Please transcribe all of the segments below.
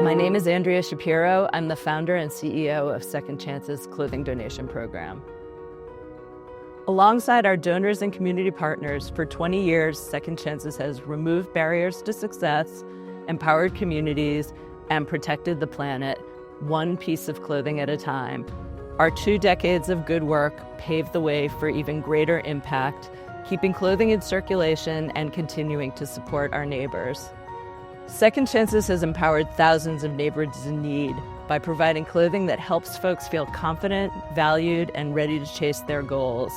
My name is Andrea Shapiro. I'm the founder and CEO of Second Chance's clothing donation program. Alongside our donors and community partners, for 20 years, Second Chances has removed barriers to success, empowered communities, and protected the planet, one piece of clothing at a time. Our 2 decades of good work paved the way for even greater impact, keeping clothing in circulation and continuing to support our neighbors. Second Chances has empowered thousands of neighbors in need by providing clothing that helps folks feel confident, valued, and ready to chase their goals.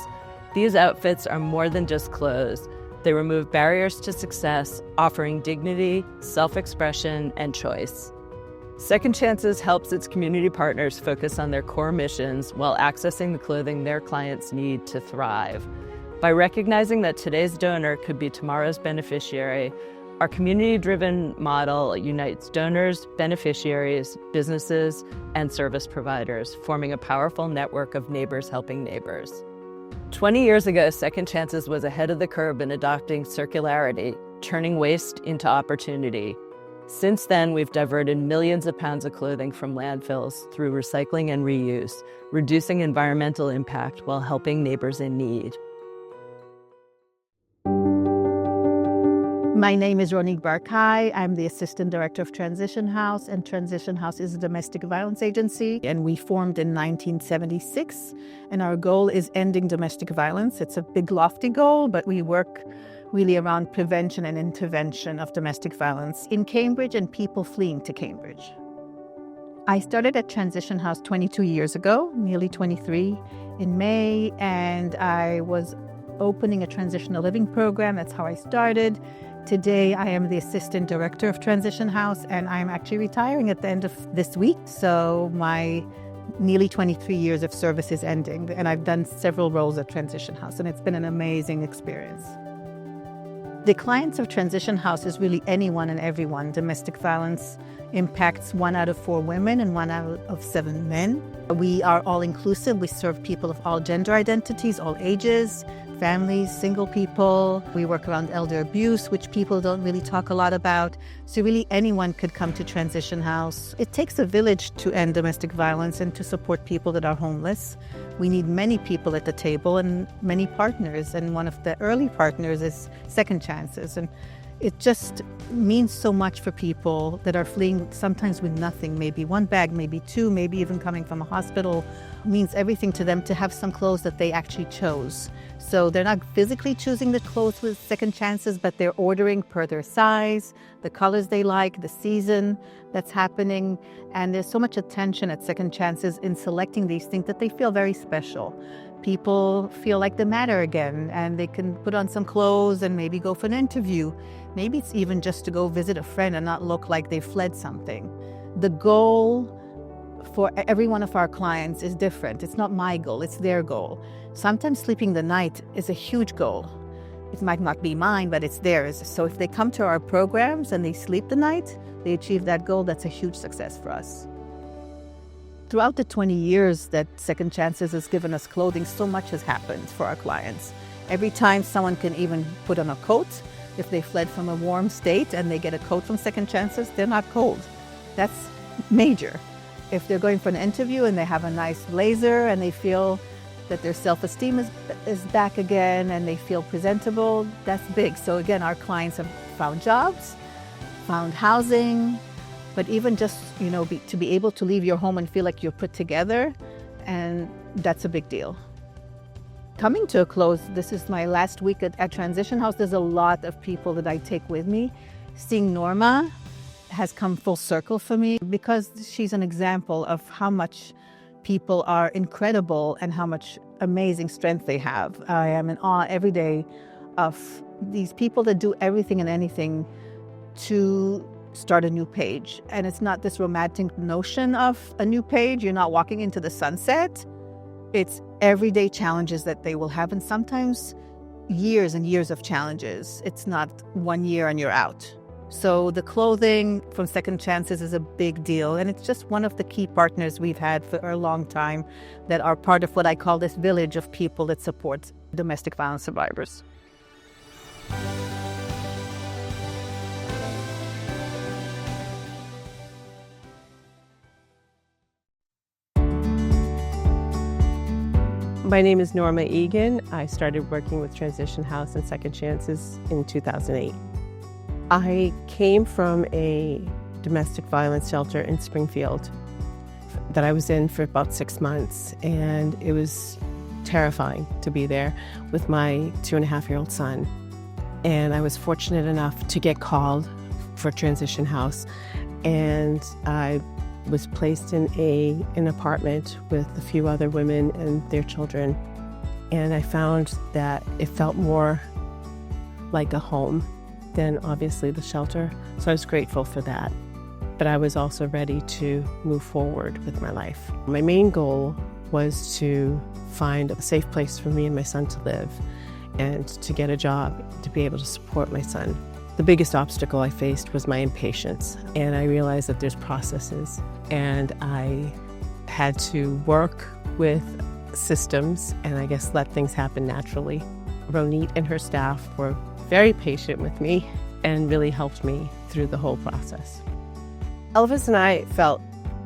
These outfits are more than just clothes. They remove barriers to success, offering dignity, self-expression, and choice. Second Chances helps its community partners focus on their core missions while accessing the clothing their clients need to thrive. By recognizing that today's donor could be tomorrow's beneficiary, our community-driven model unites donors, beneficiaries, businesses, and service providers, forming a powerful network of neighbors helping neighbors. 20 years ago, Second Chances was ahead of the curve in adopting circularity, turning waste into opportunity. Since then, we've diverted millions of pounds of clothing from landfills through recycling and reuse, reducing environmental impact while helping neighbors in need. My name is Ronique Barkai. I'm the Assistant Director of Transition House, and Transition House is a domestic violence agency, and we formed in 1976, and our goal is ending domestic violence. It's a big, lofty goal, but we work really around prevention and intervention of domestic violence in Cambridge and people fleeing to Cambridge. I started at Transition House 22 years ago, nearly 23, in May, and I was opening a transitional living program. That's how I started. Today, I am the Assistant Director of Transition House, and I'm actually retiring at the end of this week. So my nearly 23 years of service is ending, and I've done several roles at Transition House, and it's been an amazing experience. The clients of Transition House is really anyone and everyone. Domestic violence impacts 1 out of 4 women and 1 out of 7 men. We are all inclusive. We serve people of all gender identities, all ages, families, single people. We work around elder abuse, which people don't really talk a lot about. So really anyone could come to Transition House. It takes a village to end domestic violence and to support people that are homeless. We need many people at the table and many partners. And one of the early partners is Second Chances. And it just means so much for people that are fleeing sometimes with nothing, maybe 1 bag, maybe 2, maybe even coming from a hospital. It means everything to them to have some clothes that they actually chose. So they're not physically choosing the clothes with Second Chances, but they're ordering per their size, the colors they like, the season that's happening. And there's so much attention at Second Chances in selecting these things that they feel very special. People feel like they matter again, and they can put on some clothes and maybe go for an interview. Maybe it's even just to go visit a friend and not look like they fled something. The goal for every one of our clients is different. It's not my goal, it's their goal. Sometimes sleeping the night is a huge goal. It might not be mine, but it's theirs. So if they come to our programs and they sleep the night, they achieve that goal, that's a huge success for us. Throughout the 20 years that Second Chances has given us clothing, so much has happened for our clients. Every time someone can even put on a coat, if they fled from a warm state and they get a coat from Second Chances, they're not cold. That's major. If they're going for an interview and they have a nice blazer and they feel that their self-esteem is back again and they feel presentable, that's big. So again, our clients have found jobs, found housing, but even just, to be able to leave your home and feel like you're put together, and that's a big deal. Coming to a close, this is my last week at Transition House. There's a lot of people that I take with me. Seeing Norma has come full circle for me because she's an example of how much people are incredible and how much amazing strength they have. I am in awe every day of these people that do everything and anything to start a new page. And it's not this romantic notion of a new page. You're not walking into the sunset. It's everyday challenges that they will have, and sometimes years and years of challenges. It's not 1 year and you're out. So the clothing from Second Chances is a big deal, and it's just one of the key partners we've had for a long time that are part of what I call this village of people that supports domestic violence survivors. My name is Norma Egan. I started working with Transition House and Second Chances in 2008. I came from a domestic violence shelter in Springfield that I was in for about 6 months, and it was terrifying to be there with my 2.5-year-old son. And I was fortunate enough to get called for Transition House, and I was placed in an apartment with a few other women and their children. And I found that it felt more like a home than obviously the shelter. So I was grateful for that. But I was also ready to move forward with my life. My main goal was to find a safe place for me and my son to live and to get a job to be able to support my son. The biggest obstacle I faced was my impatience, and I realized that there's processes, and I had to work with systems and I guess let things happen naturally. Ronit and her staff were very patient with me and really helped me through the whole process. Elvis and I felt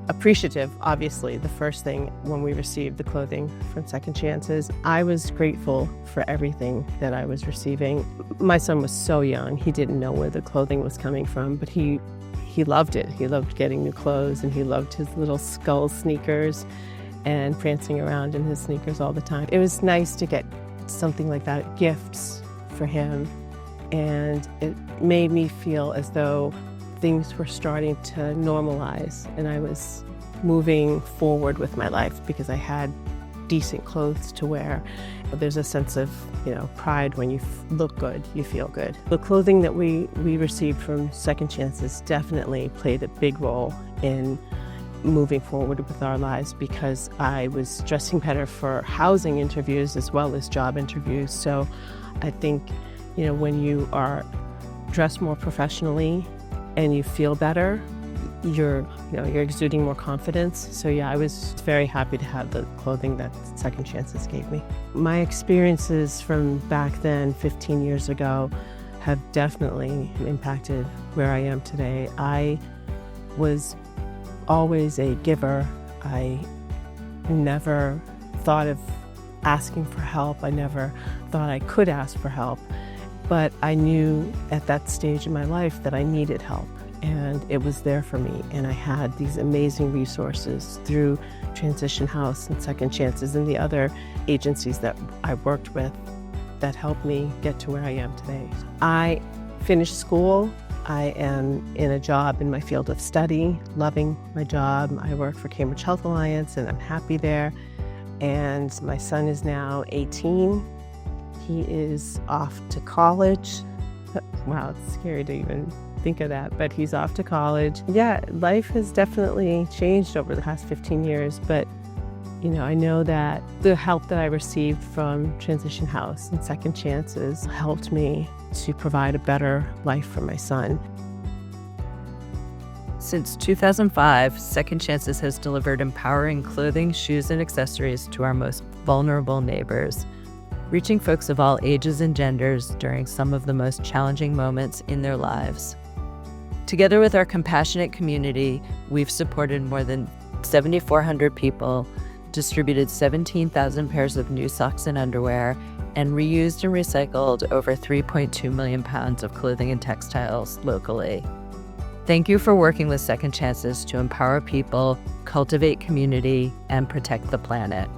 appreciative, obviously, the first thing when we received the clothing from Second Chances. I was grateful for everything that I was receiving. My son was so young, he didn't know where the clothing was coming from, but he loved it. He loved getting new clothes, and he loved his little skull sneakers and prancing around in his sneakers all the time. It was nice to get something like that, gifts for him, and it made me feel as though things were starting to normalize and I was moving forward with my life because I had decent clothes to wear. There's a sense of, pride when you look good, you feel good. The clothing that we received from Second Chances definitely played a big role in moving forward with our lives because I was dressing better for housing interviews as well as job interviews. So I think, when you are dressed more professionally and you feel better, you're exuding more confidence. So yeah, I was very happy to have the clothing that Second Chances gave me. My experiences from back then, 15 years ago, have definitely impacted where I am today. I was always a giver. I never thought of asking for help. I never thought I could ask for help. But I knew at that stage in my life that I needed help, and it was there for me. And I had these amazing resources through Transition House and Second Chances and the other agencies that I worked with that helped me get to where I am today. I finished school. I am in a job in my field of study, loving my job. I work for Cambridge Health Alliance, and I'm happy there. And my son is now 18. He is off to college. Wow, it's scary to even think of that, but he's off to college. Yeah, life has definitely changed over the past 15 years, but I know that the help that I received from Transition House and Second Chances helped me to provide a better life for my son. Since 2005, Second Chances has delivered empowering clothing, shoes, and accessories to our most vulnerable neighbors, reaching folks of all ages and genders during some of the most challenging moments in their lives. Together with our compassionate community, we've supported more than 7,400 people, distributed 17,000 pairs of new socks and underwear, and reused and recycled over 3.2 million pounds of clothing and textiles locally. Thank you for working with Second Chances to empower people, cultivate community, and protect the planet.